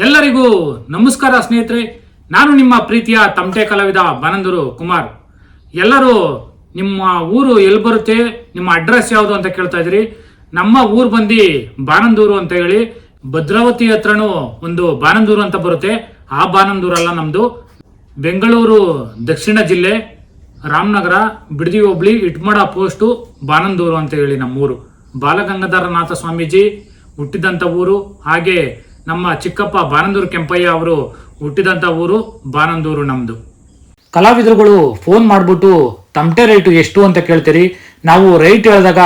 ಎಲ್ಲರಿಗೂ ನಮಸ್ಕಾರ ಸ್ನೇಹಿತರೆ. ನಾನು ನಿಮ್ಮ ಪ್ರೀತಿಯ ತಮಟೆ ಕಲಾವಿದ ಬಾನಂದೂರು ಕುಮಾರ್. ಎಲ್ಲರೂ ನಿಮ್ಮ ಊರು ಎಲ್ಲಿ ಬರುತ್ತೆ, ನಿಮ್ಮ ಅಡ್ರೆಸ್ ಯಾವುದು ಅಂತ ಕೇಳ್ತಾ ಇದ್ರಿ. ನಮ್ಮ ಊರು ಬಂದು ಬಾನಂದೂರು ಅಂತ ಹೇಳಿ, ಭದ್ರಾವತಿ ಹತ್ರನೂ ಒಂದು ಬಾನಂದೂರು ಅಂತ ಬರುತ್ತೆ. ಆ ಬಾನಂದೂರಲ್ಲ, ನಮ್ದು ಬೆಂಗಳೂರು ದಕ್ಷಿಣ ಜಿಲ್ಲೆ, ರಾಮನಗರ ಬಿಡದಿ ಹೋಬಳಿ, ಇಟ್ಮಡ ಪೋಸ್ಟು, ಬಾನಂದೂರು ಅಂತ ಹೇಳಿ ನಮ್ಮೂರು. ಬಾಲಗಂಗಾಧರನಾಥ ಸ್ವಾಮೀಜಿ ಹುಟ್ಟಿದಂಥ ಊರು. ಹಾಗೆ ನಮ್ಮ ಚಿಕ್ಕಪ್ಪ ಬಾನಂದೂರು ಕೆಂಪಯ್ಯ ಅವರು ಹುಟ್ಟಿದಂಥ ಊರು ಬಾನಂದೂರು ನಮ್ದು. ಕಲಾವಿದರುಗಳು ಫೋನ್ ಮಾಡ್ಬಿಟ್ಟು ತಮಟೆ ರೇಟು ಎಷ್ಟು ಅಂತ ಕೇಳ್ತೀರಿ. ನಾವು ರೇಟ್ ಹೇಳಿದಾಗ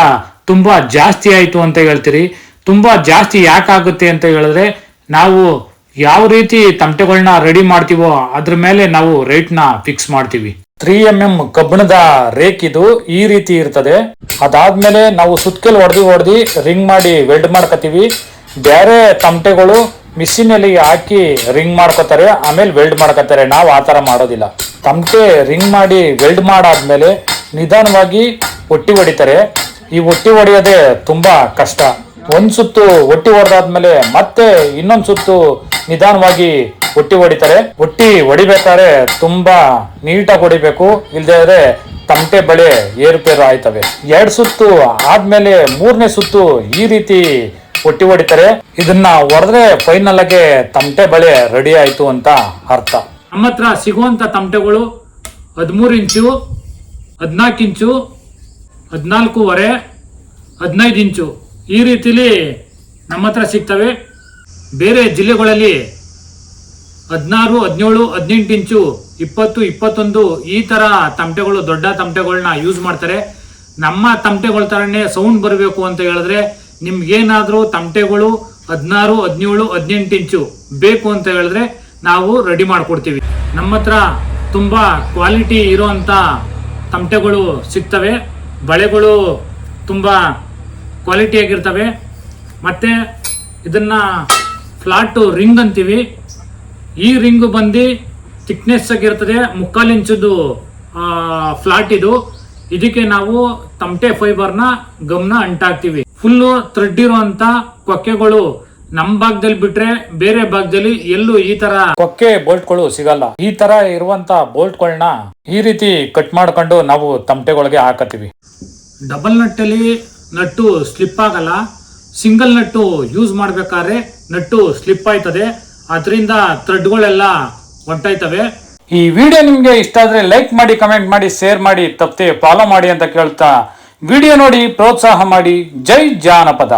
ತುಂಬಾ ಜಾಸ್ತಿ ಆಯ್ತು ಅಂತ ಹೇಳ್ತೀರಿ. ತುಂಬಾ ಜಾಸ್ತಿ ಯಾಕಾಗುತ್ತೆ ಅಂತ ಹೇಳಿದ್ರೆ, ನಾವು ಯಾವ ರೀತಿ ತಮಟೆಗಳನ್ನ ರೆಡಿ ಮಾಡ್ತೀವೋ ಅದ್ರ ಮೇಲೆ ನಾವು ರೇಟ್ನ ಫಿಕ್ಸ್ ಮಾಡ್ತೀವಿ. 3mm ಕಬ್ಬಿಣದ ರೇಕ್ ಇದು ಈ ರೀತಿ ಇರ್ತದೆ. ಅದಾದ್ಮೇಲೆ ನಾವು ಸುತ್ತಕೆಲ್ ಹೊಡೆದಿ ರಿಂಗ್ ಮಾಡಿ ವೆಲ್ಡ್ ಮಾಡ್ಕೋತೀವಿ. ಬೇರೆ ತಮಟೆಗಳು ಮಿಷಿನಲ್ಲಿ ಹಾಕಿ ರಿಂಗ್ ಮಾಡ್ಕೋತಾರೆ, ಆಮೇಲೆ ವೆಲ್ಡ್ ಮಾಡ್ಕೋತಾರೆ. ನಾವು ಆ ಥರ ಮಾಡೋದಿಲ್ಲ. ತಮಟೆ ರಿಂಗ್ ಮಾಡಿ ವೆಲ್ಡ್ ಮಾಡಾದ್ಮೇಲೆ ನಿಧಾನವಾಗಿ ಒಟ್ಟಿ ಹೊಡಿತಾರೆ. ಈ ಒಟ್ಟಿ ಹೊಡೆಯೋದೇ ತುಂಬಾ ಕಷ್ಟ. ಒಂದ್ ಸುತ್ತು ಒಟ್ಟಿ ಹೊಡೆದಾದ್ಮೇಲೆ ಮತ್ತೆ ಇನ್ನೊಂದು ಸುತ್ತು ನಿಧಾನವಾಗಿ ಒಟ್ಟಿ ಹೊಡಿತಾರೆ. ಒಟ್ಟಿ ಹೊಡಿಬೇಕಾದ್ರೆ ತುಂಬಾ ನೀಟಾಗಿ ಹೊಡಿಬೇಕು, ಇಲ್ದೇ ಇದ್ರೆ ತಮಟೆ ಬಳೆ ಏರುಪೇರು ಆಯ್ತವೆ. 2 ಸುತ್ತು ಆದ್ಮೇಲೆ 3ನೇ ಸುತ್ತು ಈ ರೀತಿ ಒಟ್ಟಿ ಹೊಡಿತಾರೆ. ಇದನ್ನ ಹೊಡೆದ್ರೆ ಫೈನಲ್ ಆಗಿ ತಮಟೆ ಬಳೆ ರೆಡಿ ಆಯ್ತು ಅಂತ ಅರ್ಥ. ನಮ್ಮ ಹತ್ರ ಸಿಗುವಂತ ತಮಟೆಗಳು 13 ಇಂಚು, 14 ಇಂಚು, 14.5, 15 ಇಂಚು ಈ ರೀತಿಲಿ ನಮ್ಮ ಹತ್ರ ಸಿಗ್ತವೆ. ಬೇರೆ ಜಿಲ್ಲೆಗಳಲ್ಲಿ 16, 17, 18 ಇಂಚು, 20, 21 ಈ ತರ ತಮಟೆಗಳು, ದೊಡ್ಡ ತಮಟೆಗಳನ್ನ ಯೂಸ್ ಮಾಡ್ತಾರೆ. ನಮ್ಮ ತಮಟೆಗಳ ತರನೇ ಸೌಂಡ್ ಬರಬೇಕು ಅಂತ ಹೇಳಿದ್ರೆ, ನಿಮ್ಗೇನಾದ್ರೂ ತಮಟೆಗಳು 16, 17, 18 ಇಂಚು ಬೇಕು ಅಂತ ಹೇಳಿದ್ರೆ ನಾವು ರೆಡಿ ಮಾಡ್ಕೊಡ್ತೀವಿ. ನಮ್ಮ ಹತ್ರ ತುಂಬಾ ಕ್ವಾಲಿಟಿ ಇರೋಂಥ ತಮಟೆಗಳು ಸಿಗ್ತವೆ. ಬಳೆಗಳು ತುಂಬಾ ಕ್ವಾಲಿಟಿಯಾಗಿರ್ತವೆ. ಮತ್ತೆ ಇದನ್ನ ಫ್ಲಾಟ್ ರಿಂಗ್ ಅಂತೀವಿ. ಈ ರಿಂಗ್ ಬಂದು ಥಿಕ್ನೆಸ್ ಆಗಿರ್ತದೆ, 3/4 ಇಂಚದ್ದು ಫ್ಲಾಟ್ ಇದು. ಇದಕ್ಕೆ ನಾವು ತಮಟೆ ಫೈಬರ್ನ ಗಮ್ನ ಅಂಟಾಕ್ತಿವಿ. ಫುಲ್ಲು ಥ್ರೆಡ್ ಇರುವಂತ ಕೊಕ್ಕೆಗಳು ನಮ್ಮ ಭಾಗದಲ್ಲಿ ಬಿಟ್ರೆ ಬೇರೆ ಭಾಗದಲ್ಲಿ ಎಲ್ಲೂ ಈ ತರ ಕೊಕ್ಕೆ ಬೋಲ್ಟ್ಗಳು ಸಿಗಲ್ಲ. ಈ ತರ ಇರುವಂತ ಬೋಲ್ಟ್ಗಳನ್ನ ಈ ರೀತಿ ಕಟ್ ಮಾಡ್ಕೊಂಡು ನಾವು ತಮಟೆಗಳಿಗೆ ಹಾಕತ್ತೀವಿ. ಡಬಲ್ ನಟ್ಟಲ್ಲಿ ನಟ್ಟು ಸ್ಲಿಪ್ ಆಗಲ್ಲ. ಸಿಂಗಲ್ ನಟ್ಟು ಯೂಸ್ ಮಾಡ್ಬೇಕಾದ್ರೆ ನಟ್ಟು ಸ್ಲಿಪ್ ಆಯ್ತದೆ. ಅದರಿಂದ ಥ್ರೆಡ್ಗಳೆಲ್ಲ ಹೊಂಟಾಯ್ತವೆ. ಈ ವಿಡಿಯೋ ನಿಮ್ಗೆ ಇಷ್ಟ ಆದ್ರೆ ಲೈಕ್ ಮಾಡಿ, ಕಮೆಂಟ್ ಮಾಡಿ, ಶೇರ್ ಮಾಡಿ, ತಪ್ಪದೆ ಫಾಲೋ ಮಾಡಿ ಅಂತ ಕೇಳ್ತಾ ವಿಡಿಯೋ ನೋಡಿ ಪ್ರೋತ್ಸಾಹ ಮಾಡಿ. ಜೈ ಜಾನಪದ.